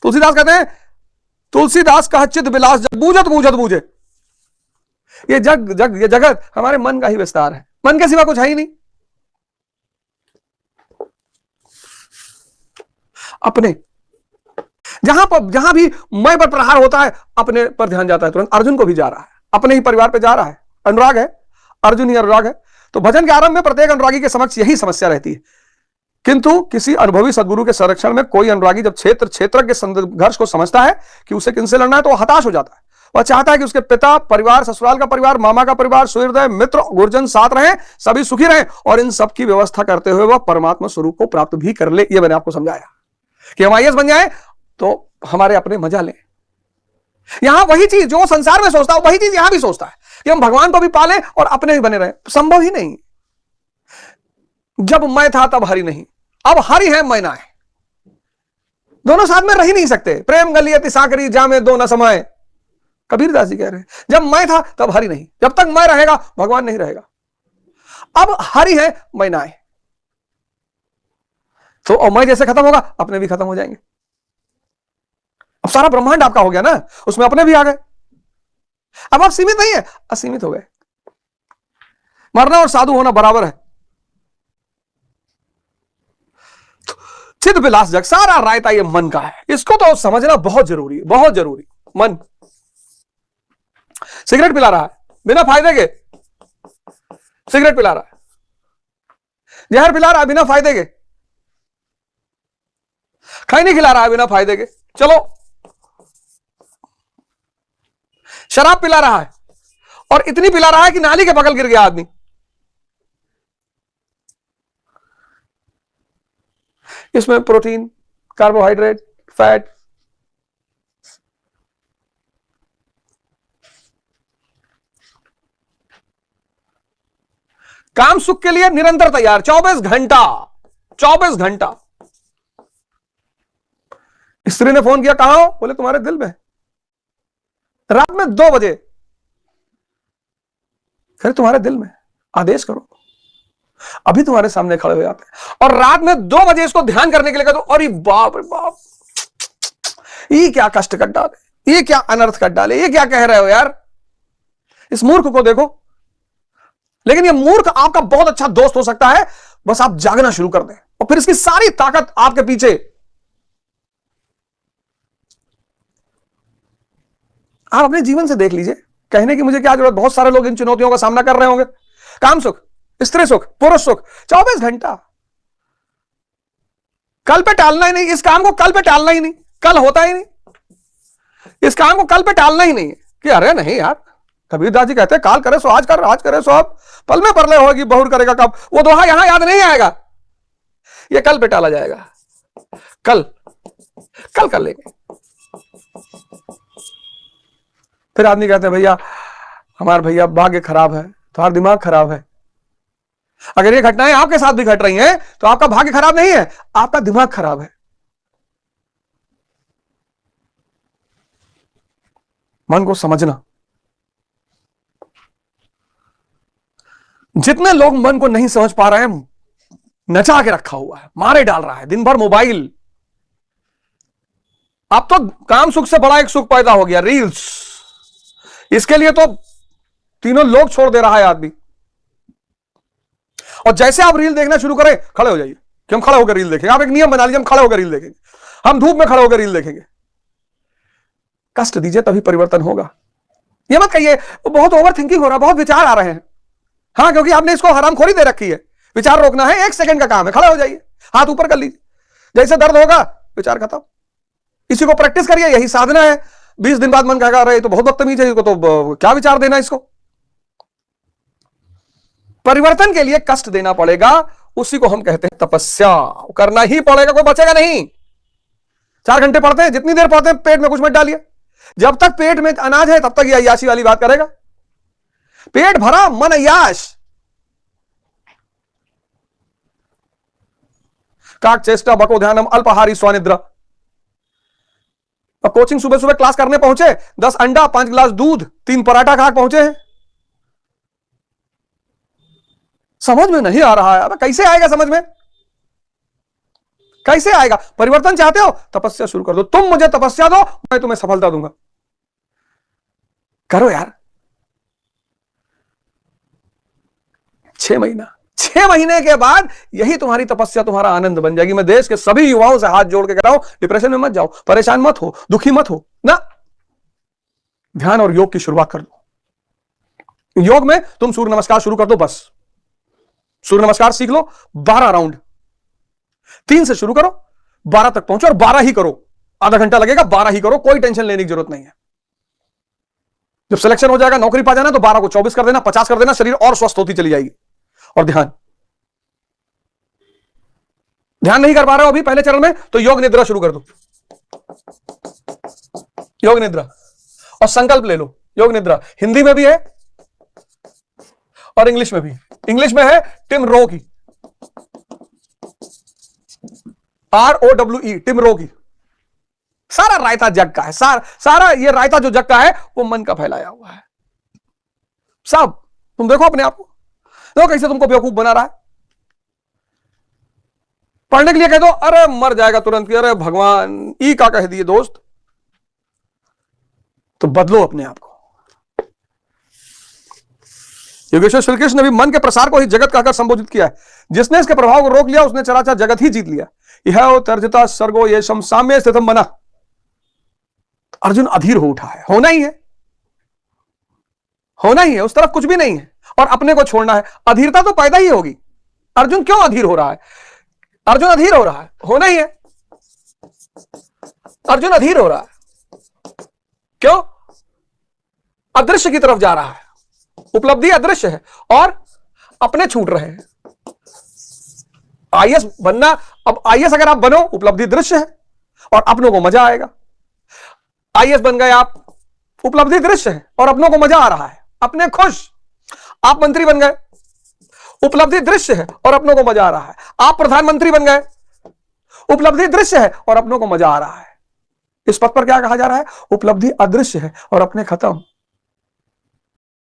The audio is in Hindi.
तुलसीदास कहते हैं, तुलसीदास कह चित विलास जग बूझत बूझत बूझे। ये ये जगत हमारे मन का ही विस्तार है, मन के सिवा कुछ है ही नहीं। अपने जहां भी मैं पर प्रहार होता है, अपने पर ध्यान जाता है तुरंत। अर्जुन को भी जा रहा है, अपने ही परिवार पे जा रहा है। अनुराग है, अर्जुन ही अनुराग है। तो भजन के आरंभ में प्रत्येक अनुरागी के समक्ष यही समस्या रहती है, किंतु किसी अनुभवी सदगुरु के संरक्षण में कोई अनुरागी जब क्षेत्र के संघर्ष को समझता है कि उसे किनसे लड़ना है, तो वह हताश हो जाता है। वह चाहता है कि उसके पिता, परिवार, ससुराल का परिवार, मामा का परिवार, सुहृदय, मित्र, गुरुजन साथ रहें, सभी सुखी रहें, और इन सब की व्यवस्था करते हुए वह परमात्मा स्वरूप को प्राप्त भी कर ले। यह मैंने आपको समझाया कि हम IAS बन जाए तो हमारे अपने मजा लें। यहां वही चीज जो संसार में सोचता है, वही चीज यहां भी सोचता है कि हम भगवान को भी पालें और अपने भी बने रहें। संभव ही नहीं। जब मैं था तब हरि नहीं, अब हरि है मैं ना है, दोनों साथ में रह ही नहीं सकते। प्रेम गलियति साकरी जामे दो न समाए, कबीरदास जी कह रहे हैं। जब मैं था तब हरि नहीं, जब तक मैं रहेगा भगवान नहीं रहेगा। अब हरि है मैं ना है, तो और मैं जैसे खत्म होगा अपने भी खत्म हो जाएंगे। अब सारा ब्रह्मांड आपका हो गया ना, उसमें अपने भी आ गए। अब आप सीमित नहीं है, असीमित हो गए। मरना और साधु होना बराबर है। चिद विलास जग, सारा रायता ये मन का है। इसको तो समझना बहुत जरूरी है, बहुत जरूरी। मन सिगरेट पिला रहा है बिना फायदे के, सिगरेट पिला रहा है, जहर पिला रहा है बिना फायदे के, खैनी खिला रहा है बिना फायदे के। चलो शराब पिला रहा है, और इतनी पिला रहा है कि नाली के बगल गिर गया आदमी। इसमें प्रोटीन, कार्बोहाइड्रेट, फैट, काम सुख के लिए निरंतर तैयार, 24 घंटा 24 घंटा। स्त्री ने फोन किया, कहां हो? बोले तुम्हारे दिल में। रात में 2 बजे, फिर तुम्हारे दिल में, आदेश करो, अभी तुम्हारे सामने खड़े हो जाते हैं। और रात में 2 बजे इसको ध्यान करने के लिए कहते, अरे बाप रे बाप, ये क्या कष्ट कर डाले, ये क्या अनर्थ कर डाले, ये क्या कह रहे हो यार। इस मूर्ख को देखो। लेकिन ये मूर्ख आपका बहुत अच्छा दोस्त हो सकता है, बस आप जागना शुरू कर दें, और फिर इसकी सारी ताकत आपके पीछे। आप अपने जीवन से देख लीजिए, कहने की मुझे क्या जरूरत, बहुत सारे लोग इन चुनौतियों का सामना कर रहे होंगे। काम सुख, स्त्री सुख, पुरुष सुख, 24 घंटा। कल पे टालना ही नहीं, इस काम को कल पे टालना ही नहीं, कल होता ही नहीं। इस काम को कल पे टालना ही नहीं है कि अरे नहीं यार, कबीरदास जी कहते हैं काल करे सो आज कर, आज करे सो अब, पल में परलय होगी बहुर करेगा कब। वो दोहा यहां याद नहीं आएगा, ये कल पे टाला जाएगा। कल कल कर लेंगे। फिर आदमी कहते हैं भैया हमारा भैया भाग्य खराब है, तुम्हारा दिमाग खराब है। अगर ये घटनाएं आपके साथ भी घट रही हैं तो आपका भाग्य खराब नहीं है, आपका दिमाग खराब है। मन को समझना। जितने लोग मन को नहीं समझ पा रहे हैं, नचा के रखा हुआ है, मारे डाल रहा है, दिन भर मोबाइल। अब तो काम सुख से बड़ा एक सुख पैदा हो गया, रील्स। इसके लिए तो तीनों लोग छोड़ दे रहा है आदमी। और जैसे आप रील देखना शुरू करें, खड़े हो जाइए कि हम खड़े होकर रील देखेंगे। आप एक नियम बना लीजिए, हम खड़े होकर रील देखेंगे, हम धूप में खड़े होकर रील देखेंगे। कष्ट दीजिए तभी परिवर्तन होगा। ये मत कहिए बहुत ओवर थिंकिंग हो रहा है, बहुत विचार आ रहे हैं। हाँ, क्योंकि आपने इसको हरामखोरी दे रखी है। विचार रोकना है, 1 सेकंड का काम है। खड़े हो जाइए, हाथ ऊपर कर लीजिए, जैसे दर्द होगा विचार खत्म। इसी को प्रैक्टिस करिए, यही साधना है। 20 दिन बाद मन कहेगा अरे तो बहुत बदतमीज है, इसको तो क्या विचार देना, इसको परिवर्तन के लिए कष्ट देना पड़ेगा। उसी को हम कहते हैं तपस्या। करना ही पड़ेगा, कोई बचेगा नहीं। 4 घंटे पढ़ते हैं, जितनी देर पढ़ते हैं पेट में कुछ मत डालिए। जब तक पेट में अनाज है तब तक ये अय्याशी वाली बात करेगा। पेट भरा मन अय्याश। काक चेष्टा बको ध्यानम अल्पाहारी स्वानिद्रा। अब कोचिंग सुबह सुबह क्लास करने पहुंचे, 10 अंडा, 5 गिलास दूध, 3 पराठा खा पहुंचे हैं। समझ में नहीं आ रहा है। अब कैसे आएगा समझ में? कैसे आएगा? परिवर्तन चाहते हो, तपस्या शुरू कर दो। तुम मुझे तपस्या दो, मैं तुम्हें सफलता दूंगा। करो यार। 6 महीने के बाद यही तुम्हारी तपस्या तुम्हारा आनंद बन जाएगी। मैं देश के सभी युवाओं से हाथ जोड़ के कह रहा हूं, डिप्रेशन में मत जाओ, परेशान मत हो, दुखी मत हो ना। ध्यान और योग की शुरुआत कर दो। योग में तुम सूर्य नमस्कार शुरू कर दो। बस सूर्य नमस्कार सीख लो, 12 राउंड, 3 से शुरू करो, 12 तक पहुंचो और 12 ही करो। आधा घंटा लगेगा, 12 ही करो, कोई टेंशन लेने की जरूरत नहीं है। जब सिलेक्शन हो जाएगा, नौकरी पा जाना, तो 12 को 24 कर देना, 50 कर देना, शरीर और स्वस्थ होती चली जाएगी। और ध्यान नहीं कर पा रहे हो अभी पहले चरण में, तो योग निद्रा शुरू कर दो। योग निद्रा, और संकल्प ले लो। योग निद्रा हिंदी में भी है और इंग्लिश में भी। इंग्लिश में है टिम रो की, ROWE, टिम रो की। सारा रायता जग का है, सारा ये रायता जो जग का है वो मन का फैलाया हुआ है। सब तुम देखो अपने आप को, देखो कैसे तुमको बेवकूफ बना रहा है। पढ़ने के लिए कह दो, अरे मर जाएगा तुरंत की, अरे भगवान ई का कह दिए दोस्त। तो बदलो अपने आप को। योगेश्वर श्री कृष्ण ने भी मन के प्रसार को ही जगत कहकर संबोधित किया है। जिसने इसके प्रभाव को रोक लिया, उसने चराचर जगत ही जीत लिया। यह तर्जता सर्गो ये साम्य स्थितम बना। अर्जुन अधीर हो उठा है, होना ही है, उस तरफ कुछ भी नहीं है और अपने को छोड़ना है। अधीरता तो पैदा ही होगी। अर्जुन क्यों अधीर हो रहा है? अर्जुन अधीर हो रहा है, होना ही है। अर्जुन अधीर हो रहा है, क्यों? अदृश्य की तरफ जा रहा है। उपलब्धि अदृश्य है और अपने छूट रहे हैं। IAS बनना, अब IAS अगर आप बनो, उपलब्धि दृश्य है और अपनों को मजा आएगा। IAS बन गए आप, उपलब्धि दृश्य है और अपनों को मजा आ रहा है, अपने खुश। आप मंत्री बन गए, उपलब्धि दृश्य है और अपनों को मजा आ रहा है। आप प्रधानमंत्री बन गए, उपलब्धि दृश्य है और अपनों को मजा आ रहा है। इस पद पर क्या कहा जा रहा है? उपलब्धि अदृश्य है और अपने खत्म।